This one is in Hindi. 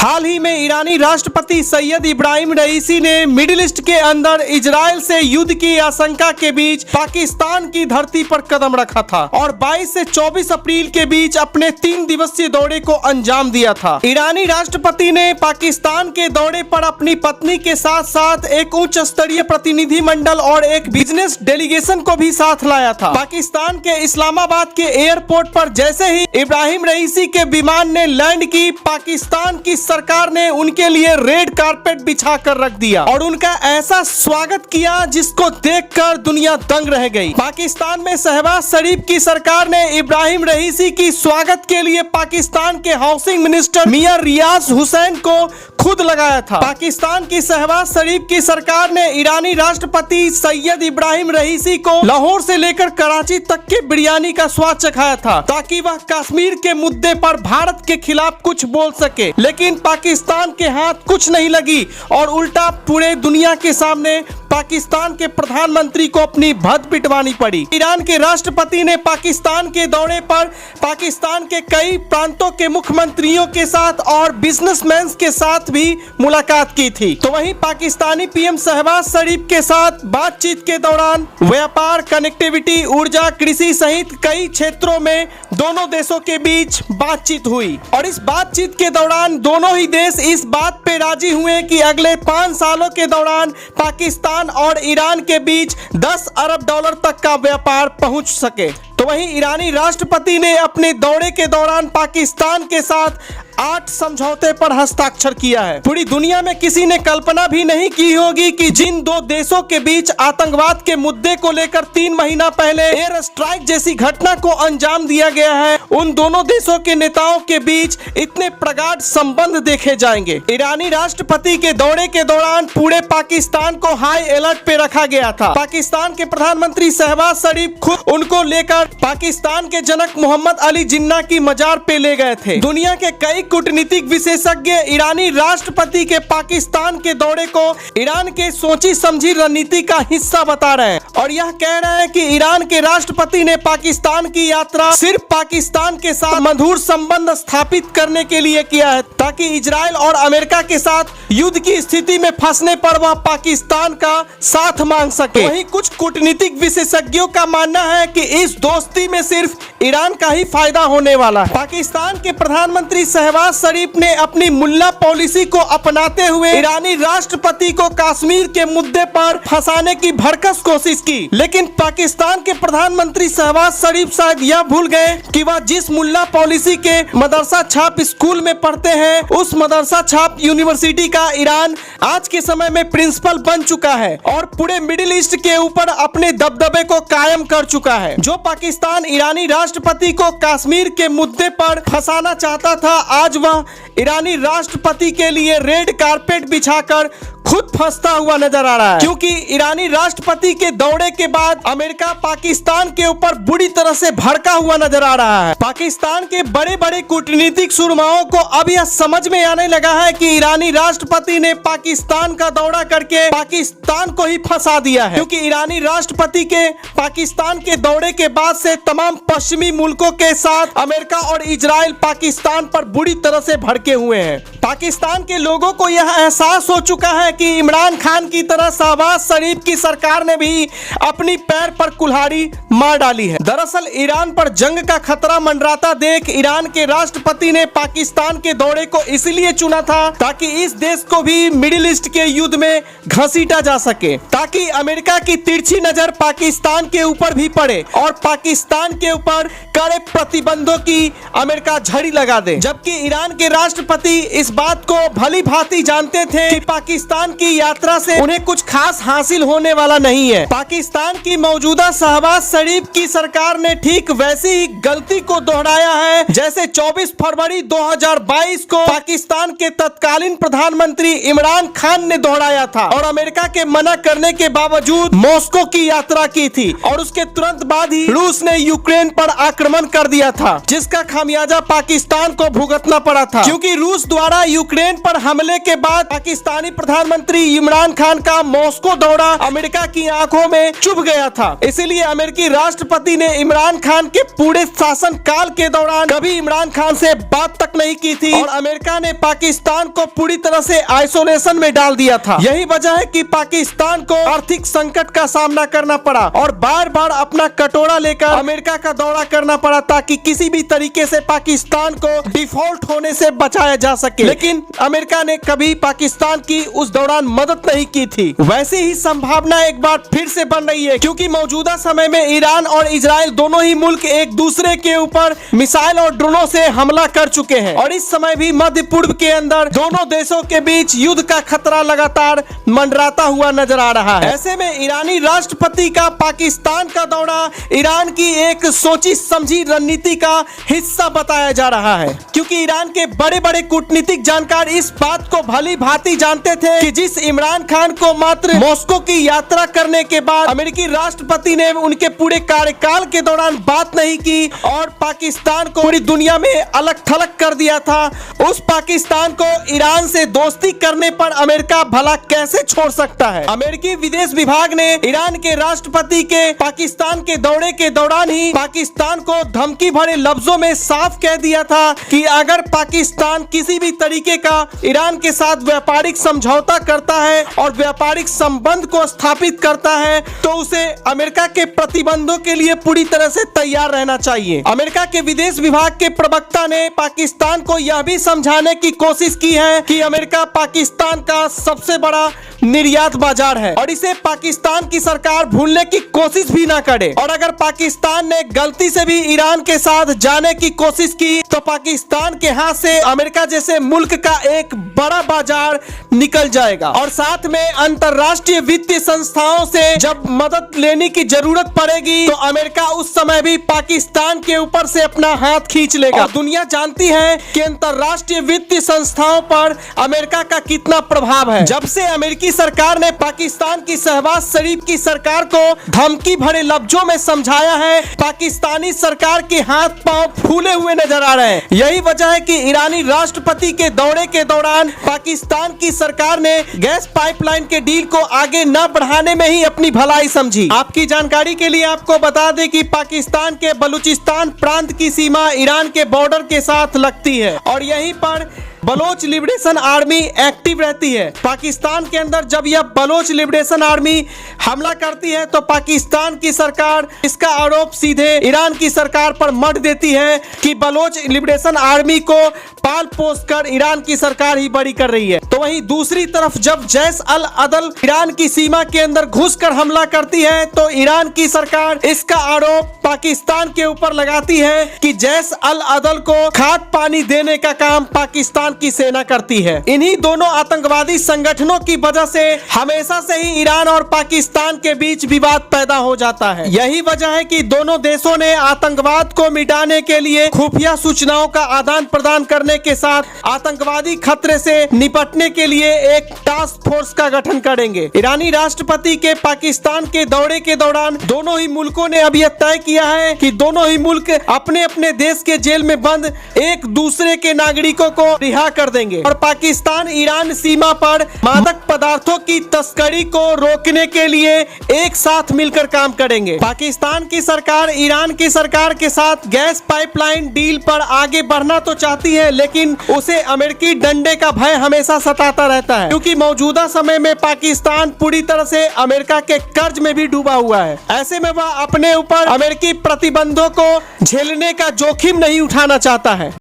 हाल ही में ईरानी राष्ट्रपति सैयद इब्राहिम रईसी ने मिडिल ईस्ट के अंदर इजराइल से युद्ध की आशंका के बीच पाकिस्तान की धरती पर कदम रखा था और 22 से 24 अप्रैल के बीच अपने 3 दिवसीय दौरे को अंजाम दिया था। ईरानी राष्ट्रपति ने पाकिस्तान के दौरे पर अपनी पत्नी के साथ साथ एक उच्च स्तरीय प्रतिनिधि मंडल और एक बिजनेस डेलीगेशन को भी साथ लाया था। पाकिस्तान के इस्लामाबाद के एयरपोर्ट पर जैसे ही इब्राहिम रईसी के विमान ने लैंड की, पाकिस्तान की सरकार ने उनके लिए रेड कारपेट बिछा कर रख दिया और उनका ऐसा स्वागत किया जिसको देखकर दुनिया दंग रह गई। पाकिस्तान में शहबाज शरीफ की सरकार ने इब्राहिम रईसी की स्वागत के लिए पाकिस्तान के हाउसिंग मिनिस्टर मियां रियाज हुसैन को खुद लगाया था। पाकिस्तान की शहबाज शरीफ की सरकार ने ईरानी राष्ट्रपति सैयद इब्राहिम रईसी को लाहौर से लेकर कराची तक के बिरयानी का स्वाद चखाया था ताकि वह कश्मीर के मुद्दे पर भारत के खिलाफ कुछ बोल सके, लेकिन पाकिस्तान के हाथ कुछ नहीं लगी और उल्टा पूरे दुनिया के सामने पाकिस्तान के प्रधानमंत्री को अपनी भद्द पिटवानी पड़ी। ईरान के राष्ट्रपति ने पाकिस्तान के दौरे पर पाकिस्तान के कई प्रांतों के मुख्यमंत्रियों के साथ और बिजनेसमैन के साथ भी मुलाकात की थी। तो वहीं पाकिस्तानी पीएम शहबाज शरीफ के साथ बातचीत के दौरान व्यापार, कनेक्टिविटी, ऊर्जा, कृषि सहित कई क्षेत्रों में दोनों देशों के बीच बातचीत हुई और इस बातचीत के दौरान दोनों ही देश इस बात पे राजी हुए कि अगले 5 सालों के दौरान पाकिस्तान और ईरान के बीच 10 अरब डॉलर तक का व्यापार पहुंच सके। तो वहीं ईरानी राष्ट्रपति ने अपने दौरे के दौरान पाकिस्तान के साथ 8 समझौते पर हस्ताक्षर किया है। पूरी दुनिया में किसी ने कल्पना भी नहीं की होगी कि जिन 2 देशों के बीच आतंकवाद के मुद्दे को लेकर 3 महीना पहले एयर स्ट्राइक जैसी घटना को अंजाम दिया गया है, उन दोनों देशों के नेताओं के बीच इतने प्रगाढ़ संबंध देखे जाएंगे। ईरानी राष्ट्रपति के दौरे के दौरान पूरे पाकिस्तान को हाई अलर्ट पे रखा गया था। पाकिस्तान के प्रधानमंत्री शहबाज शरीफ खुद उनको लेकर पाकिस्तान के जनक मोहम्मद अली जिन्ना की मजार पे ले गए थे। दुनिया के कई कूटनीतिक विशेषज्ञ ईरानी राष्ट्रपति के पाकिस्तान के दौरे को ईरान के सोची समझी रणनीति का हिस्सा बता रहे हैं और यह कह रहे हैं कि ईरान के राष्ट्रपति ने पाकिस्तान की यात्रा सिर्फ पाकिस्तान के साथ मधुर संबंध स्थापित करने के लिए किया है ताकि इजराइल और अमेरिका के साथ युद्ध की स्थिति में फंसने पर वह पाकिस्तान का साथ मांग सके। वहीं कुछ कूटनीतिक विशेषज्ञों का मानना है कि इस दोस्ती में सिर्फ ईरान का ही फायदा होने वाला है। पाकिस्तान के प्रधानमंत्री शहबाज शरीफ ने अपनी मुल्ला पॉलिसी को अपनाते हुए ईरानी राष्ट्रपति को कश्मीर के मुद्दे पर फंसाने की भरकस कोशिश की, लेकिन पाकिस्तान के प्रधानमंत्री शहबाज शरीफ शायद यह भूल गए कि वह जिस मुल्ला पॉलिसी के मदरसा छाप स्कूल में पढ़ते हैं, उस मदरसा छाप यूनिवर्सिटी का ईरान आज के समय में प्रिंसिपल बन चुका है और पूरे मिडिल ईस्ट के ऊपर अपने दबदबे को कायम कर चुका है। जो पाकिस्तान ईरानी राष्ट्रपति को कश्मीर के मुद्दे पर फंसाना चाहता था, आज वह ईरानी राष्ट्रपति के लिए रेड कारपेट बिछाकर खुद फंसता हुआ नजर आ रहा है, क्योंकि ईरानी राष्ट्रपति के दौरे के बाद अमेरिका पाकिस्तान के ऊपर बुरी तरह से भड़का हुआ नजर आ रहा है। पाकिस्तान के बड़े बड़े कूटनीतिक सुरमाओं को अब यह समझ में आने लगा है कि ईरानी राष्ट्रपति ने पाकिस्तान का दौरा करके पाकिस्तान को ही फंसा दिया है, क्योंकि ईरानी राष्ट्रपति के पाकिस्तान के दौरे के बाद से तमाम पश्चिमी मुल्कों के साथ अमेरिका और इजराइल पाकिस्तान पर बुरी तरह से भड़के हुए हैं। पाकिस्तान के लोगों को यह एहसास हो चुका है कि इमरान खान की तरह शहबाज शरीफ की सरकार ने भी अपनी पैर पर कुल्हाड़ी मार डाली है। दरअसल ईरान पर जंग का खतरा मंडराता देख ईरान के राष्ट्रपति ने पाकिस्तान के दौरे को इसलिए चुना था ताकि इस देश को भी मिडिल ईस्ट के युद्ध में घसीटा जा सके, ताकि अमेरिका की तिरछी नजर पाकिस्तान के ऊपर भी पड़े और पाकिस्तान के ऊपर कड़े प्रतिबंधों की अमेरिका झड़ी लगा दे। जबकि ईरान के राष्ट्रपति इस बात को भली भांति जानते थे कि पाकिस्तान की यात्रा से उन्हें कुछ खास हासिल होने वाला नहीं है। पाकिस्तान की मौजूदा शहबाज शरीफ की सरकार ने ठीक वैसी ही गलती को दोहराया है जैसे 24 फरवरी 2022 को पाकिस्तान के तत्कालीन प्रधानमंत्री इमरान खान ने दोहराया था और अमेरिका के मना करने के बावजूद मॉस्को की यात्रा की थी और उसके तुरंत बाद ही रूस ने यूक्रेन पर आक्रमण कर दिया था, जिसका खामियाजा पाकिस्तान को भुगतना करना पड़ा था, क्योंकि रूस द्वारा यूक्रेन पर हमले के बाद पाकिस्तानी प्रधानमंत्री इमरान खान का मॉस्को दौरा अमेरिका की आंखों में चुभ गया था। इसीलिए अमेरिकी राष्ट्रपति ने इमरान खान के पूरे शासन काल के दौरान कभी इमरान खान से बात तक नहीं की थी और अमेरिका ने पाकिस्तान को पूरी तरह से आइसोलेशन में डाल दिया था। यही वजह है कि पाकिस्तान को आर्थिक संकट का सामना करना पड़ा और बार बार अपना कटोरा लेकर अमेरिका का दौरा करना पड़ा ताकि किसी भी तरीके से पाकिस्तान को डिफॉल्ट होने से बचाया जा सके। लेकिन अमेरिका ने कभी पाकिस्तान की उस दौरान मदद नहीं की थी। वैसी ही संभावना एक बार फिर से बन रही है, क्योंकि मौजूदा समय में ईरान और इजराइल दोनों ही मुल्क एक दूसरे के ऊपर मिसाइल और ड्रोनों से हमला कर चुके हैं और इस समय भी मध्य पूर्व के अंदर दोनों देशों के बीच युद्ध का खतरा लगातार मंडराता हुआ नजर आ रहा है। ऐसे में ईरानी राष्ट्रपति का पाकिस्तान का दौरा ईरान की एक सोची समझी रणनीति का हिस्सा बताया जा रहा है, क्योंकि ईरान के बड़े बड़े कूटनीतिक जानकार इस बात को भली भांति जानते थे कि जिस इमरान खान को मात्र मॉस्को की यात्रा करने के बाद अमेरिकी राष्ट्रपति ने उनके पूरे कार्यकाल के दौरान बात नहीं की और पाकिस्तान को पूरी दुनिया में अलग थलग कर दिया था, उस पाकिस्तान को ईरान से दोस्ती करने पर अमेरिका भला कैसे छोड़ सकता है। अमेरिकी विदेश विभाग ने ईरान के राष्ट्रपति के पाकिस्तान के दौरे के दौरान ही पाकिस्तान को धमकी भरे लफ्जों में साफ कह दिया था कि अगर पाकिस्तान किसी भी तरीके का ईरान के साथ व्यापारिक समझौता करता है और व्यापारिक संबंध को स्थापित करता है तो उसे अमेरिका के प्रतिबंधों के लिए पूरी तरह से तैयार रहना चाहिए। अमेरिका के विदेश विभाग के प्रवक्ता ने पाकिस्तान को यह भी समझाने की कोशिश की है कि अमेरिका पाकिस्तान का सबसे बड़ा निर्यात बाजार है और इसे पाकिस्तान की सरकार भूलने की कोशिश भी ना करे, और अगर पाकिस्तान ने गलती से भी ईरान के साथ जाने की कोशिश की तो पाकिस्तान के हाथ से अमेरिका जैसे मुल्क का एक बड़ा बाजार निकल जाएगा और साथ में अंतरराष्ट्रीय वित्तीय संस्थाओं से जब मदद लेने की जरूरत पड़ेगी तो अमेरिका उस समय भी पाकिस्तान के ऊपर से अपना हाथ खींच लेगा। और दुनिया जानती है कि अंतरराष्ट्रीय वित्तीय संस्थाओं पर अमेरिका का कितना प्रभाव है। जब से अमेरिकी सरकार ने पाकिस्तान की शहबाज शरीफ की सरकार को धमकी भरे लफ्जों में समझाया है, पाकिस्तानी सरकार के हाथ पांव फूले हुए नजर आ रहे हैं। यही वजह है कि ईरानी राष्ट्रपति के दौरे के दौरान पाकिस्तान की सरकार ने गैस पाइपलाइन के डील को आगे न बढ़ाने में ही अपनी भलाई समझी। आपकी जानकारी के लिए आपको बता दें कि पाकिस्तान के बलूचिस्तान प्रांत की सीमा ईरान के बॉर्डर के साथ लगती है और यहीं पर बलोच लिबरेशन आर्मी एक्टिव रहती है। पाकिस्तान के अंदर जब यह बलोच लिबरेशन आर्मी हमला करती है तो पाकिस्तान की सरकार इसका आरोप सीधे ईरान की सरकार पर मढ़ देती है कि बलोच लिबरेशन आर्मी को पाल पोस कर ईरान की सरकार ही बड़ी कर रही है। तो वहीं दूसरी तरफ जब जैश अल अदल ईरान की सीमा के अंदर घुसकर हमला करती है तो ईरान की सरकार इसका आरोप पाकिस्तान के ऊपर लगाती है कि जैश अल अदल को खाद पानी देने का काम पाकिस्तान की सेना करती है। इन्हीं दोनों आतंकवादी संगठनों की वजह से हमेशा से ही ईरान और पाकिस्तान के बीच विवाद पैदा हो जाता है। यही वजह है कि दोनों देशों ने आतंकवाद को मिटाने के लिए खुफिया सूचनाओं का आदान प्रदान करने के साथ आतंकवादी खतरे से निपटने के लिए एक टास्क फोर्स का गठन करेंगे। ईरानी राष्ट्रपति के पाकिस्तान के दौरे के दौरान दोनों ही मुल्कों ने अब यह तय किया है कि दोनों ही मुल्क अपने अपने देश के जेल में बंद एक दूसरे के नागरिकों को रिहा कर देंगे और पाकिस्तान ईरान सीमा पर मादक पदार्थों की तस्करी को रोकने के लिए एक साथ मिलकर काम करेंगे। पाकिस्तान की सरकार ईरान की सरकार के साथ गैस पाइपलाइन डील पर आगे बढ़ना तो चाहती है, लेकिन उसे अमेरिकी डंडे का भय हमेशा सताता रहता है, क्योंकि मौजूदा समय में पाकिस्तान पूरी तरह से अमेरिका के कर्ज में भी डूबा हुआ है। ऐसे में वह अपने ऊपर अमेरिकी प्रतिबंधों को झेलने का जोखिम नहीं उठाना चाहता है।